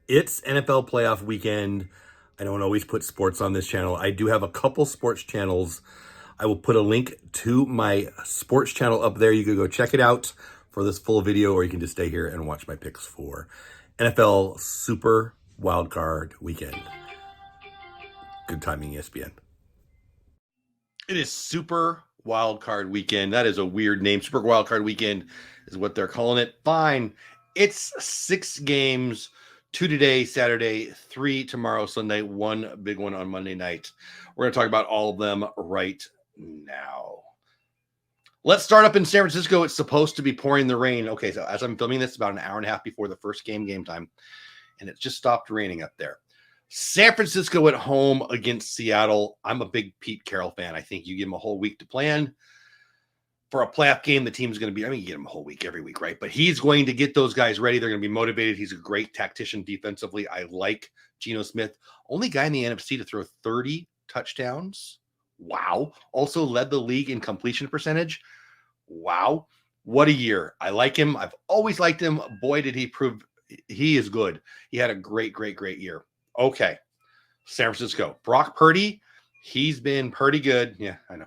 It's NFL playoff weekend. I don't always put sports on this channel. I do have a couple sports channels. I will put a link to my sports channel up there. You can go check it out for this full video, or you can just stay here and watch my picks for NFL Super Wildcard Weekend. Good timing, ESPN. It is Super Wildcard Weekend. That is a weird name. Super Wildcard Weekend is what they're calling it. Fine. It's 6 games. 2 today, Saturday, 3 tomorrow, Sunday, 1 big one on Monday night. We're going to talk about all of them right now. Let's start up in San Francisco. It's supposed to be pouring the rain. Okay, so as I'm filming this, about an hour and a half before the first game time, and it just stopped raining up there. San Francisco at home against Seattle. I'm a big Pete Carroll fan. I think you give him a whole week to plan. For a playoff game, the team's going to be, you get him a whole week every week, right? But he's going to get those guys ready. They're going to be motivated. He's a great tactician defensively. I like Geno Smith. Only guy in the NFC to throw 30 touchdowns. Wow. Also led the league in completion percentage. Wow. What a year. I like him. I've always liked him. Boy, did he prove he is good. He had a great year. Okay. San Francisco. Brock Purdy. He's been pretty good. Yeah, I know.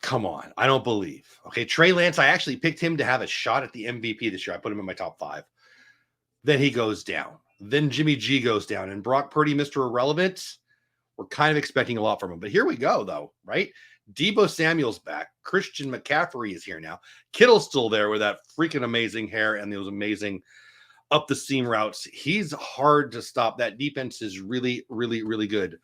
Come on. I don't believe. Okay. Trey Lance, I actually picked him to have a shot at the MVP this year. I put him in my top 5. Then he goes down. Then Jimmy G goes down. And Brock Purdy, Mr. Irrelevant, we're kind of expecting a lot from him. But here we go, though, right? Debo Samuel's back. Christian McCaffrey is here now. Kittle's still there with that freaking amazing hair and those amazing up the seam routes. He's hard to stop. That defense is really good.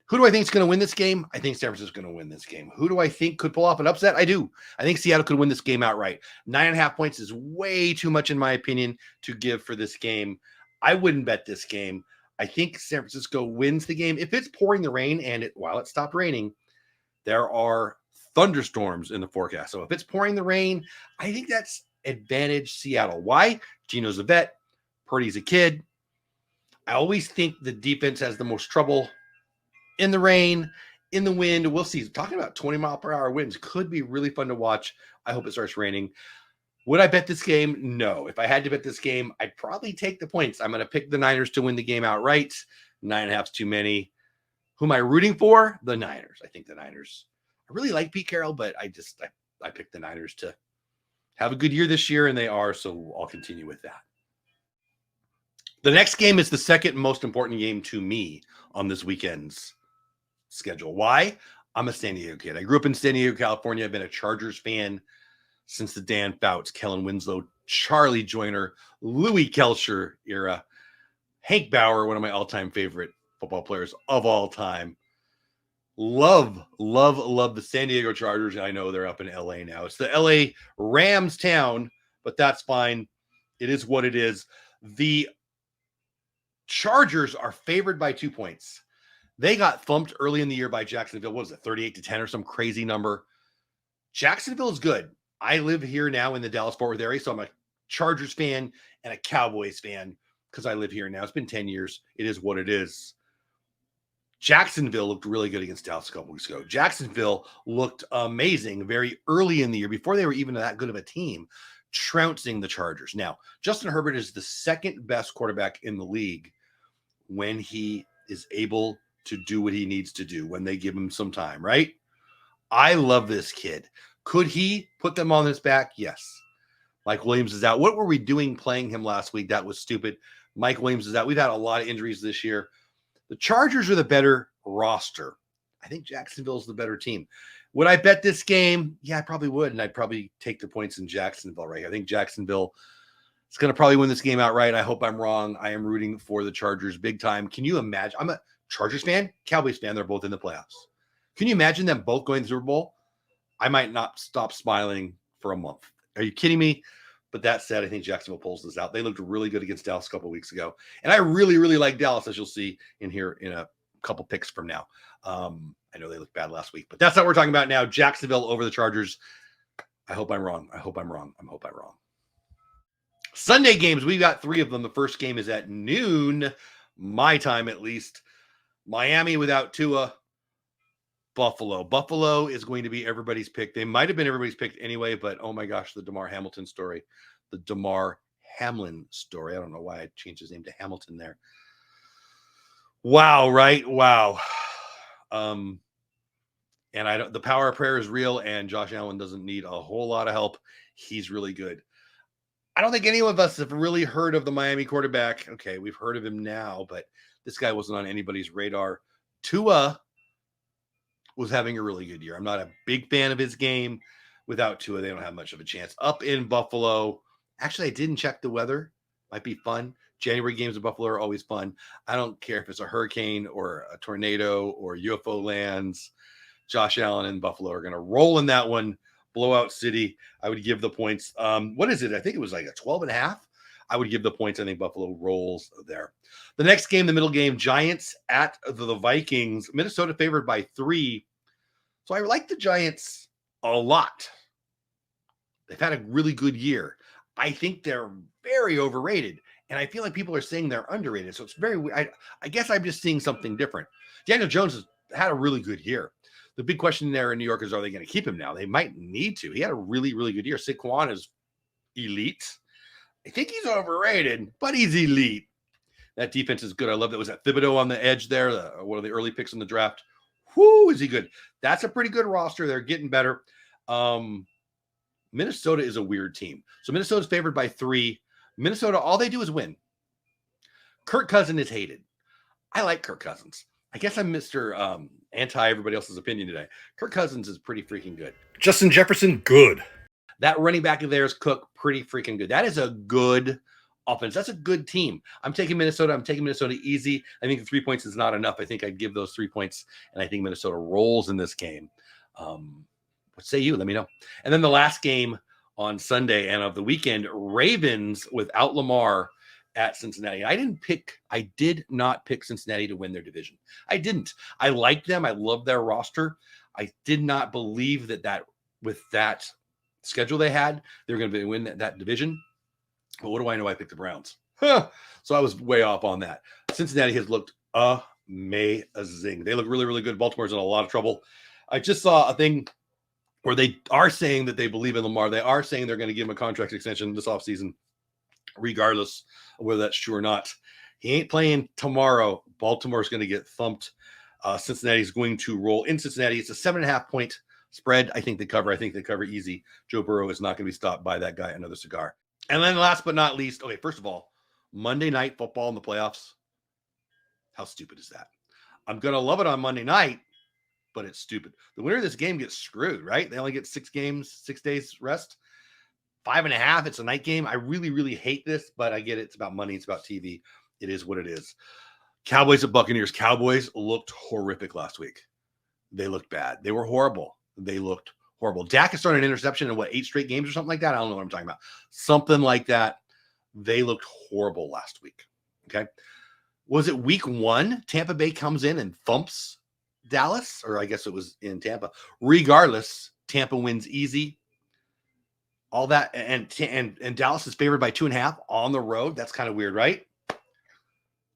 Who do I think is going to win this game? I think San Francisco is going to win this game. Who do I think could pull off an upset? I do. I think Seattle could win this game outright. 9.5 points is way too much, in my opinion, to give for this game. I wouldn't bet this game. I think San Francisco wins the game. If it's pouring the rain, and while it stopped raining, there are thunderstorms in the forecast. So if it's pouring the rain, I think that's advantage Seattle. Why? Geno's a vet. Purdy's a kid. I always think the defense has the most trouble in the rain, in the wind. We'll see. Talking about 20-mile-per-hour winds could be really fun to watch. I hope it starts raining. Would I bet this game? No. If I had to bet this game, I'd probably take the points. I'm going to pick the Niners to win the game outright. 9.5 is too many. Who am I rooting for? The Niners. I think the Niners. I really like Pete Carroll, but I picked the Niners to have a good year this year, and they are, so I'll continue with that. The next game is the second most important game to me on this weekend's schedule. Why? I'm a San Diego kid. I grew up in San Diego, California. I've been a Chargers fan since the Dan Fouts, Kellen Winslow, Charlie Joyner, Louis Kelcher era. Hank Bauer, one of my all-time favorite football players of all time. Love the San Diego Chargers. I know they're up in LA now. It's the LA Rams town, but that's fine. It is what it is. The Chargers are favored by 2 points. They got thumped early in the year by Jacksonville. What was it, 38-10 or some crazy number? Jacksonville is good. I live here now in the Dallas-Fort Worth area, so I'm a Chargers fan and a Cowboys fan because I live here now. It's been 10 years. It is what it is. Jacksonville looked really good against Dallas a couple weeks ago. Jacksonville looked amazing very early in the year before they were even that good of a team, trouncing the Chargers. Now, Justin Herbert is the second best quarterback in the league when he is able to do what he needs to do, when they give him some time, right? I love this kid. Could he put them on his back? Yes. Mike Williams is out. What were we doing playing him last week? That was stupid. Mike Williams is out. We've had a lot of injuries this year. The Chargers are the better roster. I think Jacksonville's the better team. Would I bet this game? Yeah, I probably would, and I'd probably take the points in Jacksonville right here. I think Jacksonville is going to probably win this game outright. I hope I'm wrong. I am rooting for the Chargers big time. Can you imagine? I'm a Chargers fan, Cowboys fan. They're both in the playoffs. Can you imagine them both going to the Super Bowl? I might not stop smiling for a month. Are you kidding me? But that said, I think Jacksonville pulls this out. They looked really good against Dallas a couple of weeks ago. And I really like Dallas, as you'll see in here in a couple picks from now. I know they looked bad last week, but that's not what we're talking about now. Jacksonville over the Chargers. I hope I'm wrong. I hope I'm wrong. Sunday games, we've got 3 of them. The first game is at noon, my time at least. Miami without Tua. Buffalo. Buffalo is going to be everybody's pick. They might have been everybody's pick anyway, but oh my gosh, the Damar Hamilton story. The Damar Hamlin story. I don't know why I changed his name to Hamilton there. Wow, right? Wow. And the power of prayer is real, and Josh Allen doesn't need a whole lot of help. He's really good. I don't think any of us have really heard of the Miami quarterback. Okay, we've heard of him now, but this guy wasn't on anybody's radar. Tua was having a really good year. I'm not a big fan of his game. Without Tua, they don't have much of a chance. Up in Buffalo, actually, I didn't check the weather. Might be fun. January games in Buffalo are always fun. I don't care if it's a hurricane or a tornado or UFO lands. Josh Allen and Buffalo are going to roll in that one. Blowout city. I would give the points. What is it? I think it was like a 12.5. I would give the points. I think Buffalo rolls there. The next game, the middle game, Giants at the Vikings. Minnesota favored by 3. So I like the Giants a lot. They've had a really good year. I think they're very overrated. And I feel like people are saying they're underrated. So it's very, I guess I'm just seeing something different. Daniel Jones has had a really good year. The big question there in New York is, are they going to keep him now? They might need to. He had a really, really good year. Saquon is elite. I think he's overrated, but he's elite. That defense is good. I love that. Was that Thibodeau on the edge there? One of the early picks in the draft. Whoo, is he good? That's a pretty good roster. They're getting better. Minnesota is a weird team. So Minnesota's favored by 3. Minnesota, all they do is win. Kirk Cousins is hated. I like Kirk Cousins. I guess I'm Mr. Anti-everybody else's opinion today. Kirk Cousins is pretty freaking good. Justin Jefferson, good. That running back of theirs, Cook, pretty freaking good. That is a good offense. That's a good team. I'm taking Minnesota. I'm taking Minnesota easy. I think the 3 points is not enough. I think I'd give those 3 points, and I think Minnesota rolls in this game. What say you? Let me know. And then the last game on Sunday and of the weekend, Ravens without Lamar at Cincinnati. I did not pick Cincinnati to win their division. I didn't. I liked them. I love their roster. I did not believe that with that schedule they had, they were going to win that division. But what do I know? I picked the Browns. So I was way off on that. Cincinnati has looked amazing. They look really, really good. Baltimore's in a lot of trouble. I just saw a thing where they are saying that they believe in Lamar. They are saying they're going to give him a contract extension this offseason, regardless of whether that's true or not. He ain't playing tomorrow. Baltimore's going to get thumped. Cincinnati's going to roll in Cincinnati. It's a 7.5 point spread. I think they cover. I think they cover easy. Joe Burrow is not going to be stopped by that guy. Another cigar. And then last but not least, okay, first of all, Monday Night Football in the playoffs. How stupid is that? I'm going to love it on Monday night, but it's stupid. The winner of this game gets screwed, right? They only get 6 games, 6 days rest. 5.5, it's a night game. I really, really hate this, but I get it. It's about money. It's about TV. It is what it is. Cowboys at Buccaneers. Cowboys looked horrific last week. They looked bad. They were horrible. They looked horrible. Dak has thrown an interception in 8 straight games or something like that? I don't know what I'm talking about. Something like that. They looked horrible last week. Okay. Was it week 1? Tampa Bay comes in and thumps Dallas, or I guess it was in Tampa. Regardless, Tampa wins easy. All that, and Dallas is favored by 2.5 on the road. That's kind of weird, right?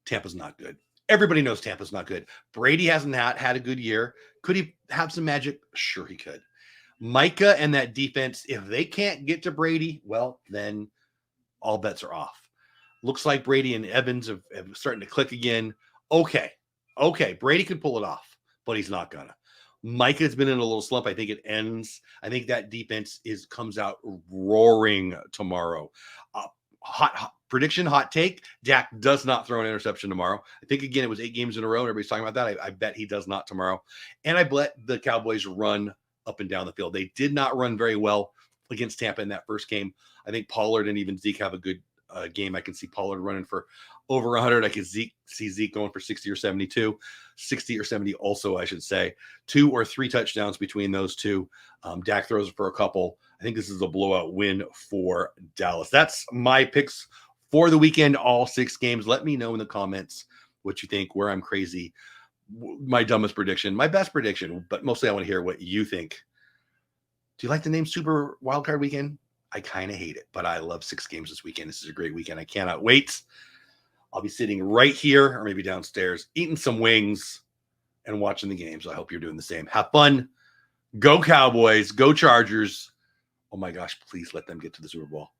Tampa's not good. Everybody knows Tampa's not good. Brady hasn't had a good year. Could he have some magic? Sure, he could. Micah and that defense, if they can't get to Brady, well, then all bets are off. Looks like Brady and Evans have starting to click again. Okay. Brady could pull it off, but he's not gonna. Micah's been in a little slump. I think it ends. I think that defense comes out roaring tomorrow. Hot prediction, hot take. Dak does not throw an interception tomorrow. I think, again, it was 8 games in a row. Everybody's talking about that. I bet he does not tomorrow. And I bet the Cowboys run up and down the field. They did not run very well against Tampa in that first game. I think Pollard and even Zeke have a good game. I can see Pollard running for over 100. I can see Zeke going for 60 or 72. 60 or 70 also, I should say. 2 or 3 touchdowns between those two. Dak throws for a couple. I think this is a blowout win for Dallas. That's my picks for the weekend, all 6 games. Let me know in the comments what you think, where I'm crazy, my dumbest prediction, my best prediction, but mostly I want to hear what you think. Do you like the name Super Wildcard Weekend? I kind of hate it, but I love 6 games this weekend. This is a great weekend. I cannot wait. I'll be sitting right here or maybe downstairs, eating some wings and watching the games. I hope you're doing the same. Have fun. Go Cowboys. Go Chargers. Oh my gosh, please let them get to the Super Bowl.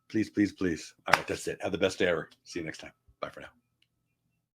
Please, please, please. All right, that's it. Have the best day ever. See you next time. Bye for now.